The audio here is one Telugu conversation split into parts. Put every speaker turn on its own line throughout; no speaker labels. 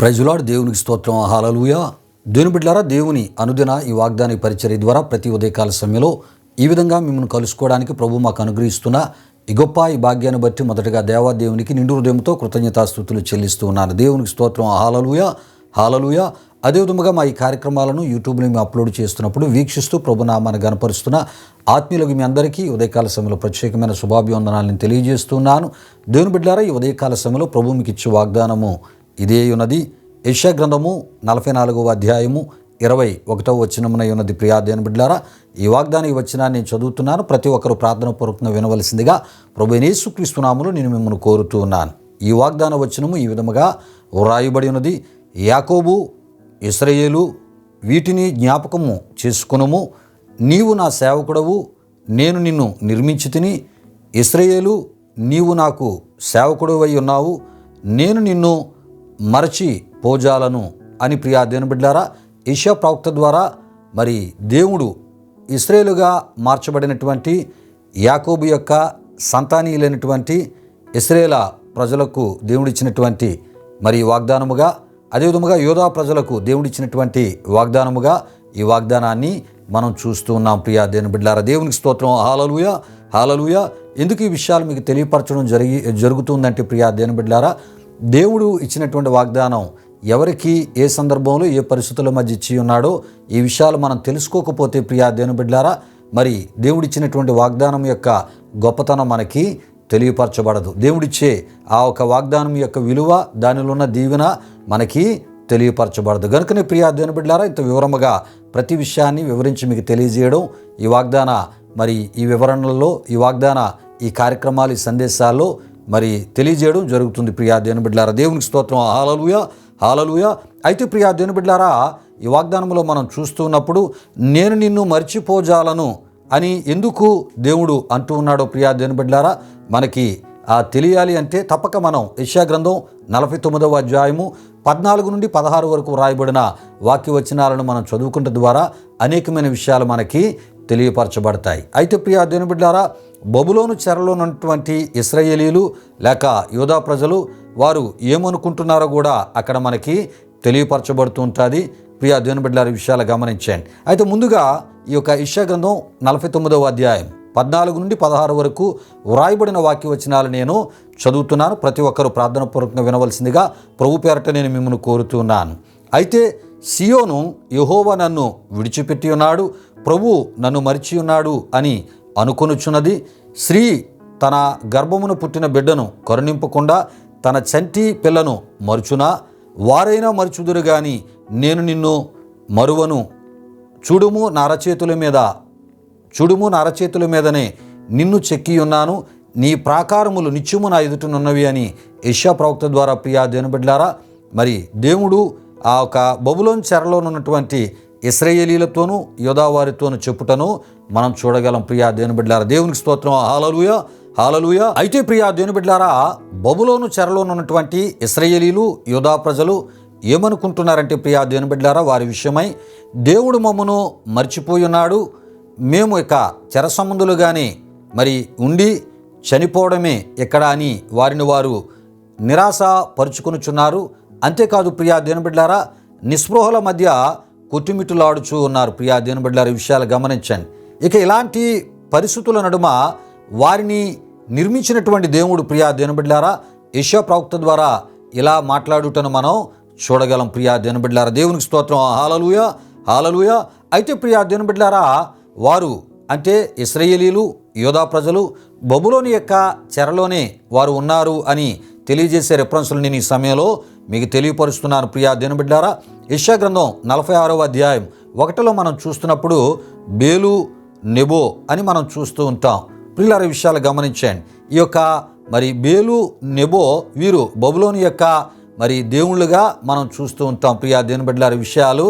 Praise the lord. దేవునికి స్తోత్రం. హల్లెలూయా. దేవుని బిడ్డలారా, దేవుని అనుదిన ఈ వాగ్దాన పరిచర్య ద్వారా ప్రతి ఉదయకాల సమయంలో ఈ విధంగా మిమ్మల్ని కలుసుకోవడానికి ప్రభు మాకు అనుగ్రహిస్తున్న ఈ గొప్ప ఈ భాగ్యాన్ని బట్టి మొదటగా దేవునికి నిండు హృదయంతో కృతజ్ఞతాస్తుతులు చెల్లిస్తూ ఉన్నాను. దేవునికి స్తోత్రం. హల్లెలూయా, హల్లెలూయా. అదేవిధంగా మా ఈ కార్యక్రమాలను యూట్యూబ్లో మేము అప్లోడ్ చేస్తున్నప్పుడు వీక్షిస్తూ ప్రభునామాన్ని గణపరుస్తున్న ఆత్మీయులకు మీ అందరికీ ఉదయకాల సమయంలో ప్రత్యేకమైన శుభాభివందనాలను తెలియజేస్తున్నాను. దేవుని బిడ్డలారా, ఈ ఉదయకాల సమయంలో ప్రభు మీకు ఇచ్చే వాగ్దానము ఇదే ఉన్నది. యెషయా గ్రంథము 44వ అధ్యాయము 21వ వచనమున ఉన్నది. ప్రియా దేవుని బిడ్డలారా, ఈ వాగ్దాన ఈ వచనాన్ని నేను చదువుతున్నాను. ప్రతి ఒక్కరు ప్రార్థనాపూర్వకంగా వినవలసిందిగా ప్రభు యేసుక్రీస్తు నామములో నేను మిమ్మల్ని కోరుతూ ఉన్నాను. ఈ వాగ్దాన వచనము ఈ విధముగా వ్రాయబడి ఉన్నది. యాకోబు, ఇశ్రాయేలు, వీటిని జ్ఞాపకము చేసుకొనుము. నీవు నా సేవకుడవు, నేను నిన్ను నిర్మించి తిని. ఇశ్రాయేలు, నీవు నాకు సేవకుడవై ఉన్నావు, నేను నిన్ను మరచి పోజాలను అని. ప్రియా దేవుని బిడ్డలారా, యెషయా ప్రవక్త ద్వారా మరి దేవుడు ఇశ్రాయేలుగా మార్చబడినటువంటి యాకోబు యొక్క సంతానీయులైనటువంటి ఇశ్రాయేలు ప్రజలకు దేవుడిచ్చినటువంటి మరి వాగ్దానముగా, అదేవిధముగా యోధా ప్రజలకు దేవుడిచ్చినటువంటి వాగ్దానముగా ఈ వాగ్దానాన్ని మనం చూస్తూ ఉన్నాం. ప్రియా దేవుని బిడ్డలారా, దేవునికి స్తోత్రం. హల్లెలూయా, హల్లెలూయా. ఎందుకు ఈ విషయాలు మీకు తెలియపరచడం జరుగుతుందంటే ప్రియా దేవుని బిడ్డలారా, దేవుడు ఇచ్చినటువంటి వాగ్దానం ఎవరికి ఏ సందర్భంలో ఏ పరిస్థితుల మధ్య ఇచ్చి ఉన్నాడో ఈ విషయాలు మనం తెలుసుకోకపోతే ప్రియా దేవుని బిడ్డలారా, మరి దేవుడిచ్చినటువంటి వాగ్దానం యొక్క గొప్పతనం మనకి తెలియపరచబడదు. దేవుడిచ్చే ఆ ఒక వాగ్దానం యొక్క విలువ, దానిలో ఉన్న దీవెన మనకి తెలియపరచబడదు. కనుకనే ప్రియా దేవుని బిడ్డలారా, ఇంత వివరముగా ప్రతి విషయాన్ని వివరించి మీకు తెలియజేయడం, ఈ వాగ్దాన మరి ఈ వివరణలో, ఈ వాగ్దాన ఈ కార్యక్రమాలు, ఈ సందేశాల్లో మరి తెలియజేయడం జరుగుతుంది. ప్రియా దేవుని బిడ్డలారా, దేవునికి స్తోత్రం. హల్లెలూయా, హల్లెలూయా. అయితే ప్రియా దేవుని బిడ్డలారా, ఈ వాగ్దానంలో మనం చూస్తున్నప్పుడు నేను నిన్ను మర్చిపోజాలను అని ఎందుకు దేవుడు అంటూ ఉన్నాడో ప్రియా దేవుని బిడ్డలారా, మనకి తెలియాలి అంటే తప్పక మనం యెషయా గ్రంథం 49వ అధ్యాయము 14 నుండి 16 వరకు వ్రాయబడిన వాక్యవచనాలను మనం చదువుకుంట ద్వారా అనేకమైన విషయాలు మనకి తెలియపరచబడతాయి. అయితే ప్రియా దేవుని బిడ్డలారా, బబులోను చెరలో ఉన్నటువంటి ఇశ్రాయేలీలు లేక యూదా ప్రజలు వారు ఏమనుకుంటున్నారో కూడా అక్కడ మనకి తెలియపరచబడుతూ ఉంటుంది. ప్రియా దేవుని బిడ్డలారా, విషయాలు గమనించండి. అయితే ముందుగా ఈ యొక్క యెషయా గ్రంథం 49వ అధ్యాయం 14 నుండి 16 వరకు వ్రాయబడిన వాక్యవచనాలు నేను చదువుతున్నాను. ప్రతి ఒక్కరూ ప్రార్థనాపూర్వకంగా వినవలసిందిగా ప్రభు పేరట నేను మిమ్మల్ని కోరుతున్నాను. అయితే సియోను, యెహోవా నన్ను విడిచిపెట్టి ఉన్నాడు, ప్రభు నన్ను మరిచి ఉన్నాడు అని అనుకొనుచున్నది. స్త్రీ తన గర్భమును పుట్టిన బిడ్డను కరుణింపకుండా తన చంటి పిల్లను మరుచునా? వారైనా మరుచుదురు గాని నేను నిన్ను మరువను. చూడుము నా అరచేతుల మీదనే నిన్ను చెక్కి ఉన్నాను, నీ ప్రాకారములు నిత్యము నా ఎదుటనున్నవి అని యెషయా ప్రవక్త ద్వారా ప్రియా దేవుని బిడ్డలారా, మరి దేవుడు ఆ ఒక బబులోను చెరలో ఉన్నటువంటి ఇశ్రాయేలీలతోనూ యూదా వారితోనూ చెప్పుటను మనం చూడగలం. ప్రియా దేవుని బిడ్డలారా, దేవునికి స్తోత్రం. హల్లెలూయా, హల్లెలూయా. అయితే ప్రియా దేవుని బిడ్డలారా, బబులోను చెరలో ఉన్నటువంటి ఇశ్రాయేలీలు యూదా ప్రజలు ఏమనుకుంటున్నారంటే ప్రియా దేవుని బిడ్డలారా, వారి విషయమై దేవుడు మమ్మను మర్చిపోయి ఉన్నాడు, మేము ఇక చెర సంబంధులుగానే మరి ఉండి చనిపోవడమే ఎక్కడ అని వారిని వారు నిరాశ పరుచుకొనుచున్నారు. అంతేకాదు ప్రియా దేవుని బిడ్డలారా, నిస్పృహల మధ్య కొట్టుమిట్టులాడుచూ ఉన్నారు. ప్రియా దేవుని బిడ్డలారా, ఈ విషయాలు గమనించండి. ఇక ఇలాంటి పరిస్థితుల నడుమ వారిని నిర్మించినటువంటి దేవుడు ప్రియా దేవుని బిడ్డలారా యెషయా ప్రవక్త ద్వారా ఇలా మాట్లాడుటను మనం చూడగలం. ప్రియా దేవుని బిడ్డలారా, దేవునికి స్తోత్రం. హల్లెలూయా, హల్లెలూయా. అయితే ప్రియా దేవుని బిడ్డలారా, వారు అంటే ఇశ్రాయేలీలు, యూదా ప్రజలు బబులోను యొక్క చెరలోనే వారు ఉన్నారు అని తెలియజేసే రెఫరెన్సులు నేను ఈ సమయంలో మీకు తెలియపరుస్తున్నాను. ప్రియా దేవుని బిడ్డలారా, యెషయా గ్రంథం 46వ అధ్యాయం 1లో మనం చూస్తున్నప్పుడు బేలు, నెబో అని మనం చూస్తూ ఉంటాం. ప్రియులారా, విషయాలు గమనించండి. ఈ యొక్క మరి బేలు, నెబో వీరు బబులోను యొక్క మరి దేవుళ్ళుగా మనం చూస్తూ ఉంటాం. ప్రియా దేవుని బిడ్డలారా, విషయాలు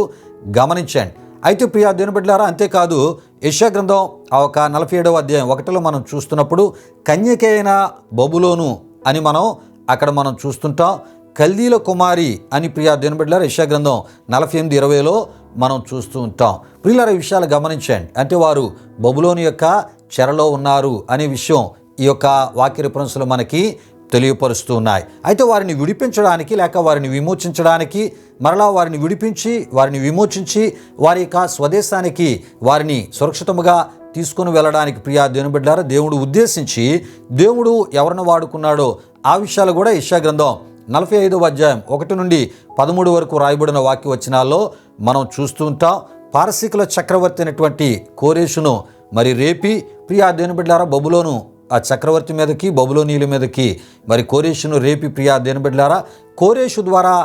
గమనించండి. అయితే ప్రియా దేవుని బిడ్డలారా, అంతేకాదు యెషయా గ్రంథం ఆ ఒక 47వ అధ్యాయం 1లో మనం చూస్తున్నప్పుడు కన్యకైన బబులోను అని మనం అక్కడ మనం చూస్తుంటాం. కల్దీల కుమారి అని ప్రియా దేవుని బిడ్డలారా యెషయా గ్రంథం 48:20లో మనం చూస్తూ ఉంటాం. ప్రియులారా, ఈ విషయాలు గమనించండి. అంటే వారు బబులోను యొక్క చెరలో ఉన్నారు అనే విషయం ఈ యొక్క వాక్య రిఫరెన్స్లో మనకి తెలియపరుస్తూ ఉన్నాయి. అయితే వారిని విడిపించడానికి లేక వారిని విమోచించడానికి, మరలా వారిని విడిపించి వారిని విమోచించి వారి యొక్క స్వదేశానికి వారిని సురక్షితముగా తీసుకొని వెళ్ళడానికి ప్రియా దేవుని బిడ్డలారా దేవుడు ఉద్దేశించి దేవుడు ఎవరిని వాడుకున్నాడో ఆ విషయాలు కూడా యెషయా గ్రంథం 45వ అధ్యాయం 1 నుండి 13 వరకు రాయబడిన వాక్య వచనాల్లో మనం చూస్తూ ఉంటాం. పారసీకుల చక్రవర్తి అయినటువంటి కోరేషును మరి రేపి ప్రియా దేవుని బిడ్డలారా బబులోను ఆ చక్రవర్తి మీదకి బబులోనీయుల మీదకి మరి కోరేషును రేపి ప్రియా దేవుని బిడ్డలారా కోరేషు ద్వారా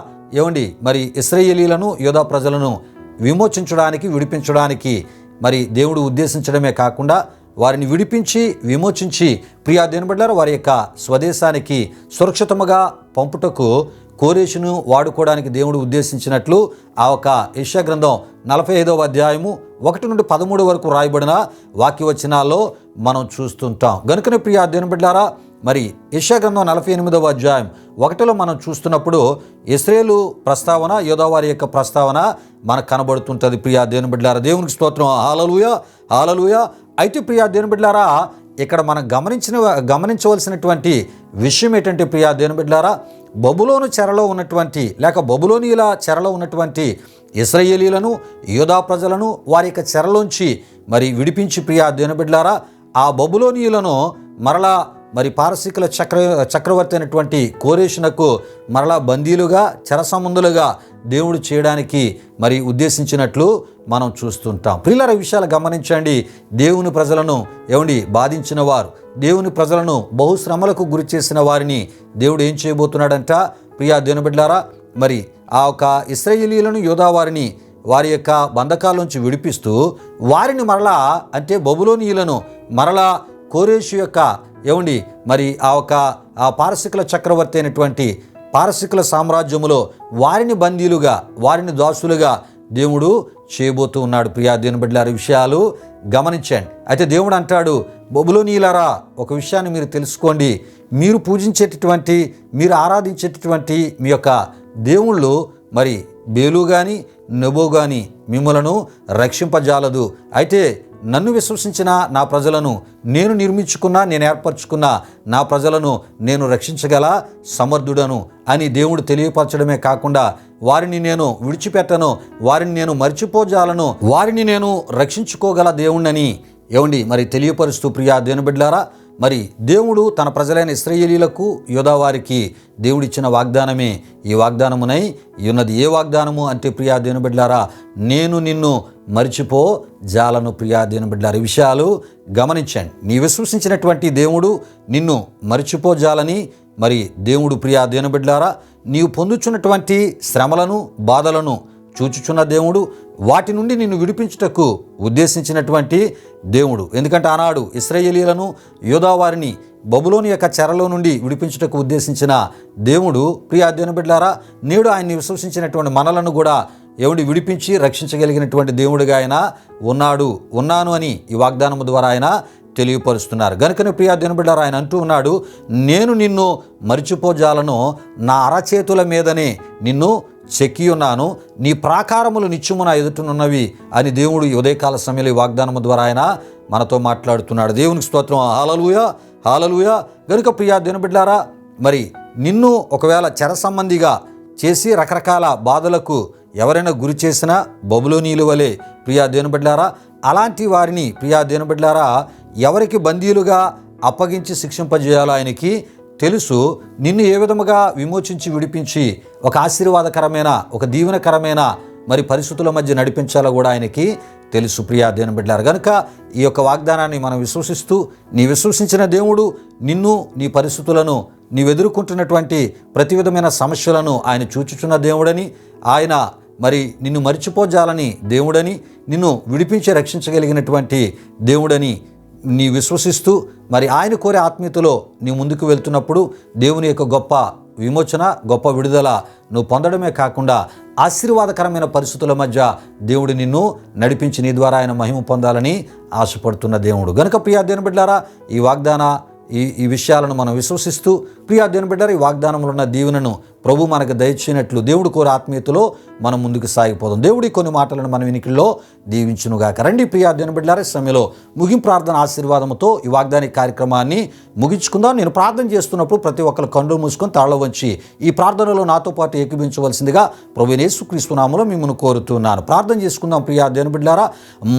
మరి ఇశ్రాయేలీలను యూదా ప్రజలను విమోచించడానికి విడిపించడానికి మరి దేవుడు ఉద్దేశించడమే కాకుండా వారిని విడిపించి విమోచించి ప్రియా దేవుని బిడ్డలారా వారి యొక్క స్వదేశానికి సురక్షితముగా పంపుటకు కోరేషును వాడుకోవడానికి దేవుడు ఉద్దేశించినట్లు ఆ ఒక యెషయా గ్రంథం 45వ అధ్యాయము 1 నుండి 13 వరకు రాయబడిన వాక్యవచనాల్లో మనం చూస్తుంటాం. గనుకనే ప్రియా దేవుని బిడ్డలారా మరి యెషయా గ్రంథం 48వ అధ్యాయం 1లో మనం చూస్తున్నప్పుడు ఇశ్రాయేలు ప్రస్తావన యూదా వారి యొక్క ప్రస్తావన మనకు కనబడుతుంటుంది. ప్రియా దేవుని బిడ్డలారా దేవునికి స్తోత్రం. హల్లెలూయా హల్లెలూయా. అయితే ప్రియా దేవుని బిడ్డలారా ఇక్కడ మనం గమనించవలసినటువంటి విషయం ఏంటంటే ప్రియా దేవుని బిడ్డలారా బబులోను చెరలో ఉన్నటువంటి లేక బబులోనీయుల చెరలో ఉన్నటువంటి ఇశ్రాయేలీలను యూదా ప్రజలను వారి యొక్క చెరలోంచి మరి విడిపించి ప్రియా దేవుని బిడ్డలారా ఆ బబులోనీయులను మరలా మరి పారసీకుల చక్రవర్తి అయినటువంటి కోరేషునకు మరలా బందీలుగా చెరసంబంధులుగా దేవుడు చేయడానికి మరి ఉద్దేశించినట్లు మనం చూస్తుంటాం. ప్రియులారా విషయాలు గమనించండి. దేవుని ప్రజలను బాధించిన వారు, దేవుని ప్రజలను బహుశ్రమలకు గురి చేసిన వారిని దేవుడు ఏం చేయబోతున్నాడంట ప్రియా దేవుని బిడ్డలారా మరి ఆ ఒక ఇశ్రాయేలీలను యూదా వారిని వారి యొక్క బంధకాల నుంచి విడిపిస్తూ వారిని మరలా అంటే బబులోనీయులను మరలా కోరేషు యొక్క మరి ఆ పారసీకుల చక్రవర్తి అయినటువంటి పారసీకుల సామ్రాజ్యములో వారిని బందీలుగా వారిని దాసులుగా దేవుడు చేయబోతూ ఉన్నాడు. ప్రియా దేవుని బిడ్డలారా విషయాలు గమనించండి. అయితే దేవుడు అంటాడు బబులోనీయులారా ఒక విషయాన్ని మీరు తెలుసుకోండి. మీరు పూజించేటటువంటి మీరు ఆరాధించేటటువంటి మీ యొక్క దేవుళ్ళు మరి బేలు కానీ నెబో కానీ మిమ్మలను రక్షింపజాలదు. అయితే నన్ను విశ్వసించిన నా ప్రజలను నేను నిర్మించుకున్న నేను ఏర్పరచుకున్న నా ప్రజలను నేను రక్షించగల సమర్థుడను అని దేవుడు తెలియపరచడమే కాకుండా వారిని నేను విడిచిపెట్టను, వారిని నేను మర్చిపోజాలను, వారిని నేను రక్షించుకోగల దేవుణ్ణని మరి తెలియపరుస్తూ ప్రియా దేవుని బిడ్డలారా మరి దేవుడు తన ప్రజలైన ఇశ్రాయేలీలకు యూదా వారికి దేవుడిచ్చిన వాగ్దానమే ఈ వాగ్దానమునై ఉన్నది. ఏ వాగ్దానము అంటే ప్రియా దేవుని బిడ్డలారా నేను నిన్ను మరిచిపో జాలను. ప్రియా దేవుని బిడ్డలారా విషయాలు గమనించండి. నీ విశ్వసించినటువంటి దేవుడు నిన్ను మరిచిపోజాలని మరి దేవుడు ప్రియా దేవుని బిడ్డలారా నీవు పొందుచున్నటువంటి శ్రమలను బాధలను చూచుచున్న దేవుడు వాటి నుండి నిన్ను విడిపించుటకు ఉద్దేశించినటువంటి దేవుడు. ఎందుకంటే ఆనాడు ఇశ్రాయేలీలను యూదా వారిని బబులోని యొక్క చెరలో నుండి విడిపించుటకు ఉద్దేశించిన దేవుడు ప్రియా దేవుని బిడ్డలారా నేడు ఆయన్ని విశ్వసించినటువంటి మనలను కూడా విడిపించి రక్షించగలిగినటువంటి దేవుడిగా ఆయన ఉన్నాను అని ఈ వాగ్దానము ద్వారా ఆయన తెలియపరుస్తున్నారు. గనుకనే ప్రియా దేవుని బిడ్డలారా ఆయన అంటూ ఉన్నాడు నేను నిన్ను మరిచిపోజాలను, నా అరచేతుల మీదనే నిన్ను చెక్కి ఉన్నాను, నీ ప్రాకారములు నిత్యము నా ఎదుటనున్నవి అని దేవుడు ఉదయకాల సమయంలో ఈ వాగ్దానము ద్వారా ఆయన మనతో మాట్లాడుతున్నాడు. దేవునికి స్తోత్రం. హల్లెలూయా హల్లెలూయా. గనుక ప్రియా దేవుని బిడ్డలారా మరి నిన్ను ఒకవేళ చెర సంబంధిగా చేసి రకరకాల బాధలకు ఎవరైనా గురి చేసినా బబులోనీయుల వలె ప్రియా దేవుని బిడ్డలారా అలాంటి వారిని ప్రియా దేవుని బిడ్డలారా ఎవరికి బందీలుగా అప్పగించి శిక్షింపజేయాలో ఆయనకి తెలుసు. నిన్ను ఏ విధముగా విమోచించి విడిపించి ఒక ఆశీర్వాదకరమైన ఒక దీవెనకరమైన మరి పరిస్థితుల మధ్య నడిపించాలో కూడా ఆయనకి తెలుసు. ప్రియా దేవుని బిడ్డలారా కనుక ఈ యొక్క వాగ్దానాన్ని మనం విశ్వసిస్తూ నీ విశ్వసించిన దేవుడు నిన్ను నీ పరిస్థితులను నీవు ఎదుర్కొంటున్నటువంటి ప్రతి విధమైన సమస్యలను ఆయన చూచుచున్న దేవుడని ఆయన మరి నిన్ను మరిచిపోజాలని దేవుడని నిన్ను విడిపించి రక్షించగలిగినటువంటి దేవుడని నీ విశ్వసిస్తూ మరి ఆయన కోరే ఆత్మీయతలో నీ ముందుకు వెళ్తున్నప్పుడు దేవుని యొక్క గొప్ప విమోచన గొప్ప విడుదల నువ్వు పొందడమే కాకుండా ఆశీర్వాదకరమైన పరిస్థితుల మధ్య దేవుడు నిన్ను నడిపించి నీ ద్వారా ఆయన మహిమ పొందాలని ఆశపడుతున్న దేవుడు. గనుక ప్రియా దేవుని బిడ్డలారా ఈ వాగ్దాన ఈ విషయాలను మనం విశ్వసిస్తూ ప్రియా దేవుని బిడ్డలారా, ఈ వాగ్దానంలో ఉన్న దీవెనను ప్రభు మనకు దయచేయనట్లు దేవుడు కోరే ఆత్మీయతలో మనం ముందుకు సాగిపోదాం. దేవుడి కొన్ని మాటలను మన వినికిల్లో దీవించునుగాక. రండి ప్రియా దేవుని బిడ్డలారా, సమయంలో ముగింపు ప్రార్థన ఆశీర్వాదంతో ఈ వాగ్దాన కార్యక్రమాన్ని ముగించుకుందాం. నేను ప్రార్థన చేస్తున్నప్పుడు ప్రతి ఒక్కరు కళ్ళు మూసుకొని తాళ వంచి ఈ ప్రార్థనలో నాతో పాటు ఏకీభించవలసిందిగా ప్రభువైన యేసుక్రీస్తు నామములో మిమ్మల్ని కోరుతున్నాను. ప్రార్థన చేసుకుందాం. ప్రియా దేవుని బిడ్డలారా,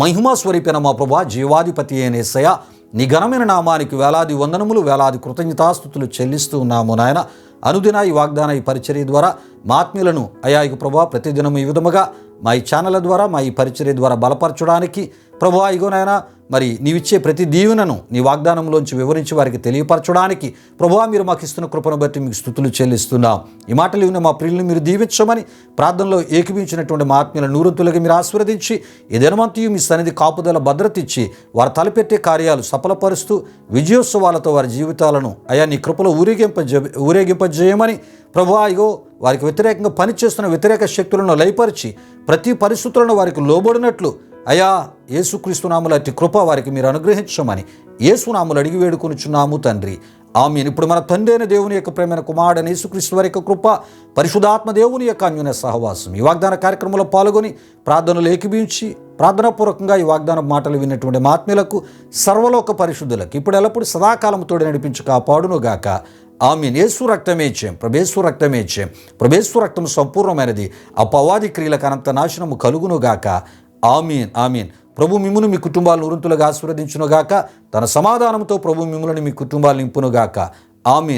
మహిమా స్వరూపైన మా ప్రభువా, జీవాధిపతి అయిన యేసయ్య, నీ ఘనమైన నామానికి వేలాది వందనములు, వేలాది కృతజ్ఞతాస్తుతులు చెల్లిస్తూ ఉన్నాము నాయన. అనుదిన ఈ వాగ్దాన ఈ పరిచర్య ద్వారా మా ఆత్మీయులను అయా ఇక ప్రభువా ప్రతిదినం ఈ విధముగా మా ఈ ఛానళ్ళ ద్వారా మా ఈ పరిచర్య ద్వారా బలపరచడానికి ప్రభువా ఇగో నాయన మరి నీవిచ్చే ప్రతి దీవెనను నీ వాగ్దానంలోంచి వివరించి వారికి తెలియపరచడానికి ప్రభువా మీరు మాకు ఇస్తున్న కృపను బట్టి మీకు స్తుతులు చెల్లిస్తున్నాం. ఈ మాటలు విన్న మా ప్రియులను మీరు దీవించమని ప్రార్థనలో ఏకీభించినటువంటి మా ఆత్మీయుల నూరంతులుగా మీరు ఆశీర్వదించి ఈ దినమంతయు మీ సన్నిధి కాపుదల భద్రత ఇచ్చి వారు తలపెట్టే కార్యాలు సఫలపరుస్తూ విజయోత్సవాలతో వారి జీవితాలను అయా నీ కృపలో ఊరేగింపజేయమని ప్రభువా ఇగో వారికి వ్యతిరేకంగా పనిచేస్తున్న వ్యతిరేక శక్తులను లయపరిచి ప్రతి పరిస్థితులను వారికి లోబడినట్లు అయా యేసుక్రీస్తునాముల అట్టి కృప వారికి మీరు అనుగ్రహించమని యేసునాములు అడిగి వేడుకొనుచున్నాము తండ్రి. ఆమేన్. ఇప్పుడు మన తండ్రి అయిన దేవుని యొక్క ప్రేమైన కుమారుడైన యేసుక్రీస్తు వారి యొక్క కృప, పరిశుద్ధాత్మ దేవుని యొక్క అన్యోన్య సహవాసం ఈ వాగ్దాన కార్యక్రమంలో పాల్గొని ప్రార్థనలు ఏకీభించి ప్రార్థనాపూర్వకంగా ఈ వాగ్దాన మాటలు విన్నటువంటి మా ఆత్మీయులకు సర్వలోక పరిశుద్ధులకు ఇప్పుడు ఎల్లప్పుడు సదాకాలం తోడు నడిపించి కాపాడునుగాక. ఆమీన్. యేసు రక్తమే జయం, ప్రభేసు రక్తమే జయం, ప్రభేసు రక్తం సంపూర్ణమైనది, అపవాది క్రియలకు అనంత నాశనము కలుగునుగాక. ఆమీన్. ఆమీన్. ప్రభు మిమ్మును మీ కుటుంబాలను ఉరుంతులుగా ఆశీర్వదించునుగాక. తన సమాధానంతో ప్రభు మిమ్ములను మీ కుటుంబాలు నింపునుగాక. ఆమీన్.